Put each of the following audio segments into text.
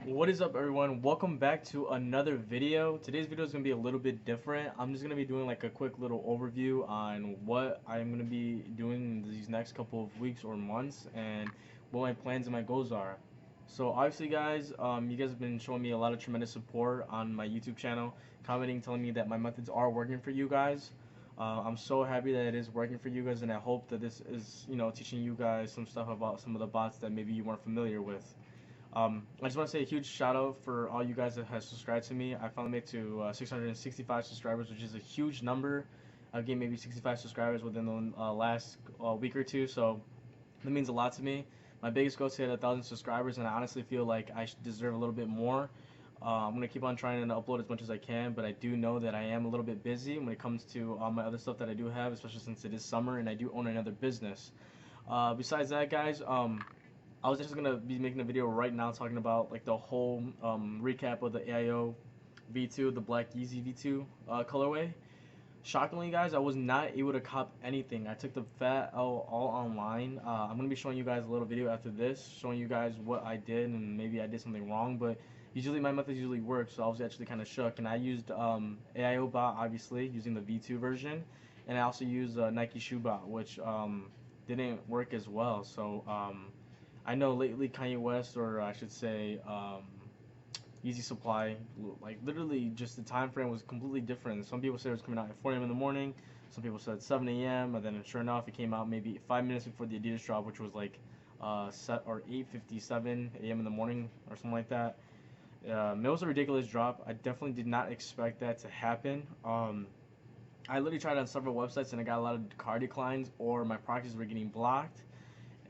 What is up, everyone? Welcome back to another video. Today's video is going to be a little bit different. I'm just going to be doing like a quick little overview on what I'm going to be doing in these next couple of weeks or months and what my plans and my goals are. So obviously guys, you guys have been showing me a lot of tremendous support on my YouTube channel, commenting, telling me that my methods are working for you guys. I'm so happy that it is working for you guys, and I hope that this is, teaching you guys some stuff about some of the bots that maybe you weren't familiar with. I just want to say a huge shout out for all you guys that have subscribed to me. I finally made it to 665 subscribers, which is a huge number. I gained maybe 65 subscribers within the last week or two, so that means a lot to me. My biggest goal is to hit 1,000 subscribers, and I honestly feel like I deserve a little bit more. I'm gonna keep on trying to upload as much as I can, but I do know that I am a little bit busy when it comes to all my other stuff that I do have, especially since it is summer and I do own another business. Besides that, guys, I was just gonna be making a video right now talking about like the whole recap of the AIO V2, the black Yeezy V2 colorway. Shockingly, guys, I was not able to cop anything. I took the fat L all online. I'm gonna be showing you guys a little video after this, showing you guys what I did and maybe I did something wrong. But usually my methods usually work, so I was actually kind of shook. And I used AIO bot, obviously, using the V2 version, and I also used Nike shoe bot, which didn't work as well. So I know lately Kanye West, or I should say, Yeezy Supply, like literally just the time frame was completely different. Some people said it was coming out at 4 a.m. in the morning. Some people said 7 a.m. And then sure enough, it came out maybe 5 minutes before the Adidas drop, which was like set or 8:57 a.m. in the morning or something like that. It was a ridiculous drop. I definitely did not expect that to happen. I literally tried on several websites and I got a lot of card declines, or my proxies were getting blocked,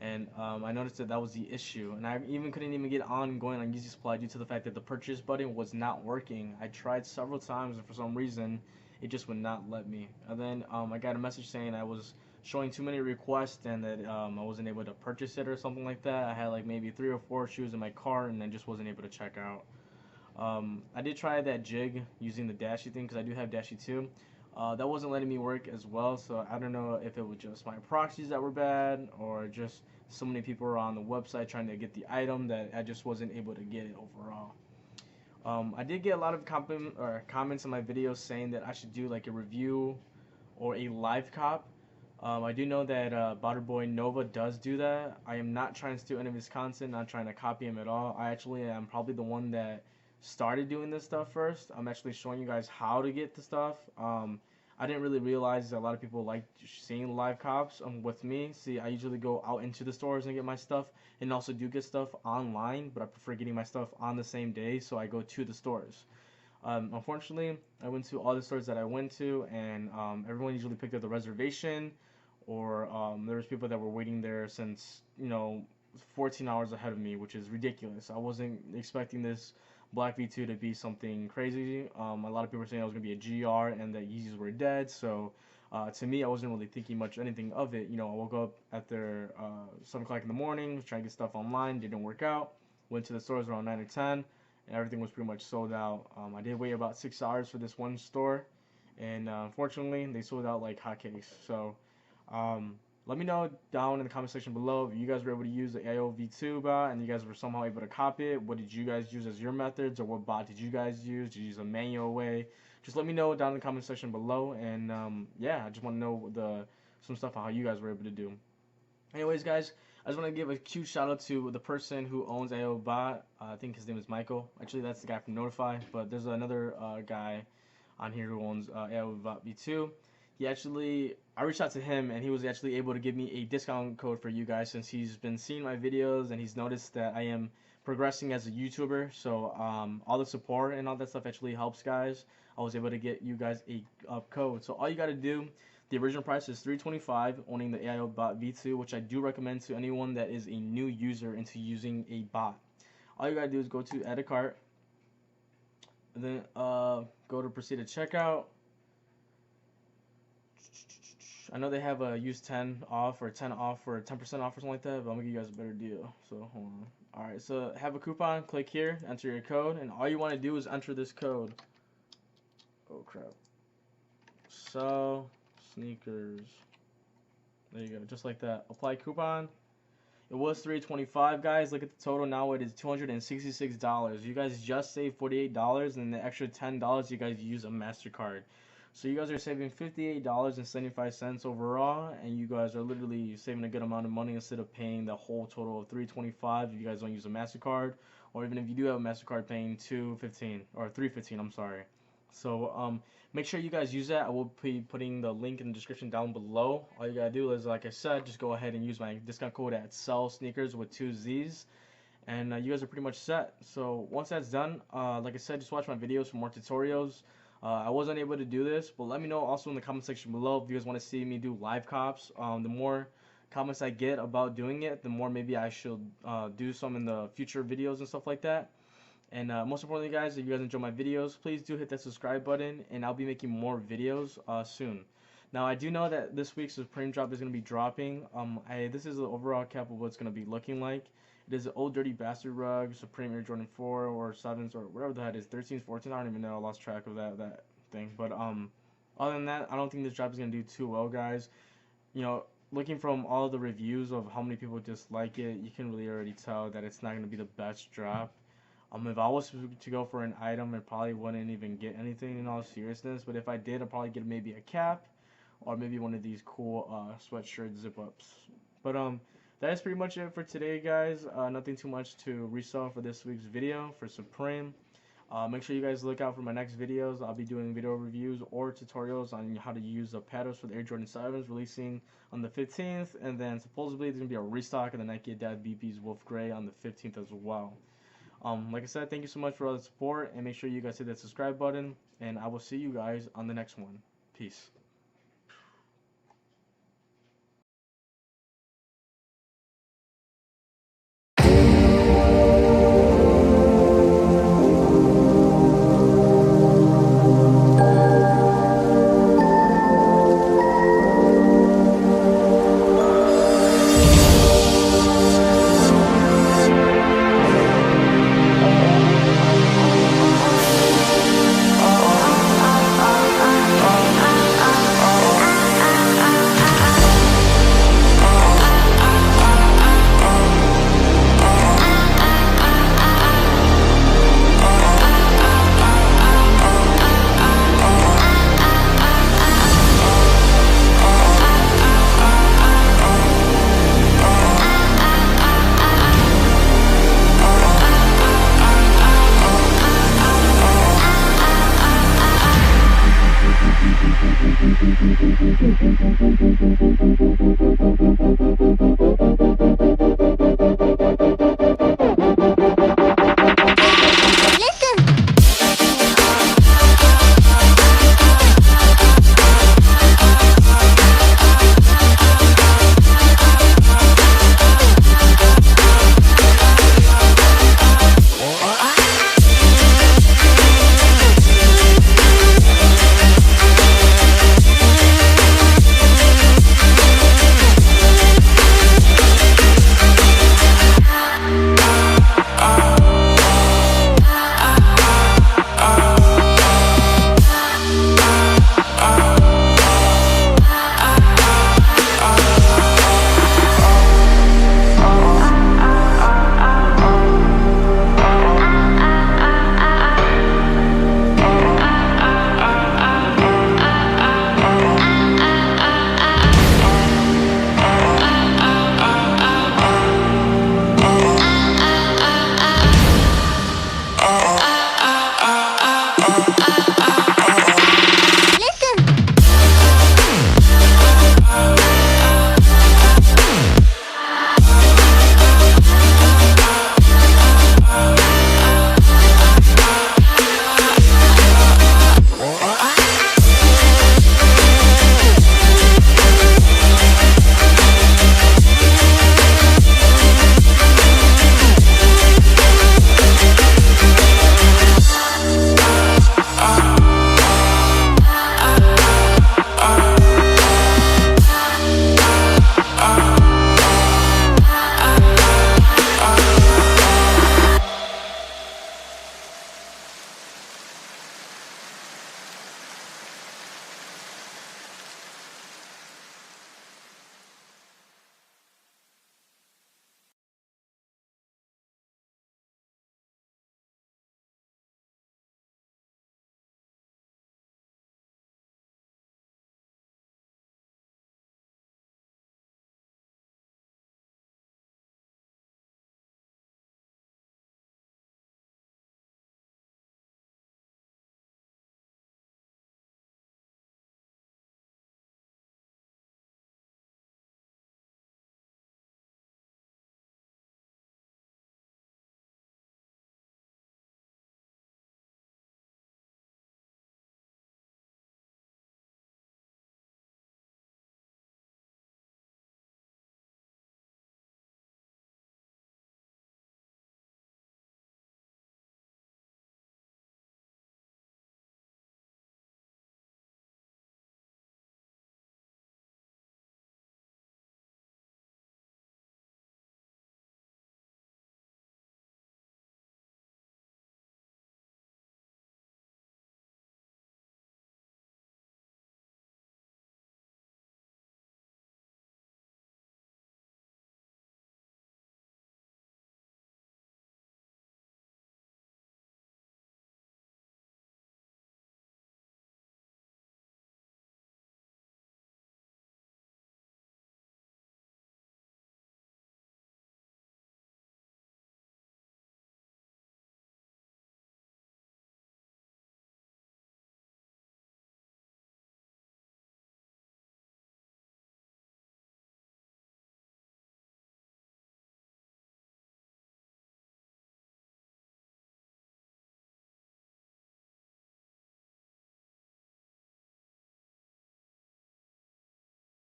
and I noticed that that was the issue. And I even couldn't even get on going on Yeezy Supply due to the fact that the purchase button was not working. I tried several times, and for some reason, it just would not let me. And then I got a message saying I was showing too many requests and that I wasn't able to purchase it or something like that. I had like maybe 3 or 4 shoes in my cart and I just wasn't able to check out. I did try that jig using the Dashi thing because I do have Dashi too. That wasn't letting me work as well, so I don't know if it was just my proxies that were bad or just so many people were on the website trying to get the item that I just wasn't able to get it overall. I did get a lot of comments on my videos saying that I should do like a review or a live cop. I do know that Boy Nova does do that. I am not trying to steal any of his content, not trying to copy him at all. I actually am probably the one that started doing this stuff first. I'm actually showing you guys how to get the stuff. I didn't really realize that a lot of people like seeing live cops with me. See, I usually go out into the stores and get my stuff, and also do get stuff online, but I prefer getting my stuff on the same day, so I go to the stores. Unfortunately, I went to all the stores that I went to, and everyone usually picked up the reservation, or there was people that were waiting there since 14 hours ahead of me, which is ridiculous. I wasn't expecting this Black V2 to be something crazy. A lot of people were saying it was gonna be a GR and that Yeezys were dead. So to me, I wasn't really thinking much anything of it. I woke up after 7 o'clock in the morning, was trying to get stuff online, didn't work out. Went to the stores around 9 or 10, and everything was pretty much sold out. I did wait about 6 hours for this one store, and unfortunately, they sold out like hotcakes. So um, let me know down in the comment section below if you guys were able to use the AIO V2 bot and you guys were somehow able to copy it. What did you guys use as your methods, or what bot did you guys use? Did you use a manual way? Just let me know down in the comment section below. And yeah, I just want to know some stuff on how you guys were able to do. Anyways, guys, I just want to give a huge shout out to the person who owns AIO bot. I think his name is Michael. Actually, that's the guy from Notify. But there's another guy on here who owns AIO bot V2. I reached out to him and he was actually able to give me a discount code for you guys, since he's been seeing my videos and he's noticed that I am progressing as a YouTuber. So all the support and all that stuff actually helps, guys. I was able to get you guys a code. So all you got to do, the original price is $325 owning the AIO bot V2, which I do recommend to anyone that is a new user into using a bot. All you got to do is go to add a cart, and then go to proceed to checkout. I know they have a use 10 off or 10 off or 10% off or something like that, but I'm gonna give you guys a better deal. So hold on. Alright, so have a coupon, click here, enter your code, and all you want to do is enter this code. Oh crap. SellSneakerz. There you go, just like that. Apply coupon. It was $325, guys. Look at the total now. It is $266. You guys just saved $48, and the extra $10 you guys use a MasterCard. So you guys are saving $58.75 overall, and you guys are literally saving a good amount of money instead of paying the whole total of $325 if you guys don't use a MasterCard, or even if you do have a MasterCard, paying $215 or $315. I'm sorry. So make sure you guys use that. I will be putting the link in the description down below. All you gotta do is, like I said, just go ahead and use my discount code at SellSneakerz with 2 Z's, and you guys are pretty much set. So once that's done, like I said, just watch my videos for more tutorials. I wasn't able to do this, but let me know also in the comment section below if you guys want to see me do live cops. The more comments I get about doing it, the more maybe I should do some in the future videos and stuff like that. And most importantly, guys, if you guys enjoy my videos, please do hit that subscribe button, and I'll be making more videos soon. Now, I do know that this week's Supreme drop is going to be dropping. This is the overall cap of what it's going to be looking like. It is an Old Dirty Bastard rug, Supreme Air Jordan 4 or 7s or whatever the heck is, 13s, 14s. I don't even know. I lost track of that thing. But other than that, I don't think this drop is going to do too well, guys. You know, looking from all the reviews of how many people dislike it, you can really already tell that it's not going to be the best drop. If I was to go for an item, I probably wouldn't even get anything in all seriousness. But if I did, I'd probably get maybe a cap or maybe one of these cool sweatshirt zip-ups. But that is pretty much it for today, guys. Nothing too much to resell for this week's video for Supreme. Make sure you guys look out for my next videos. I'll be doing video reviews or tutorials on how to use the paddles for the Air Jordan 7s, releasing on the 15th. And then supposedly there's going to be a restock of the Nike Adapt BP's Wolf Gray on the 15th as well. Like I said, thank you so much for all the support, and make sure you guys hit that subscribe button, and I will see you guys on the next one. Peace.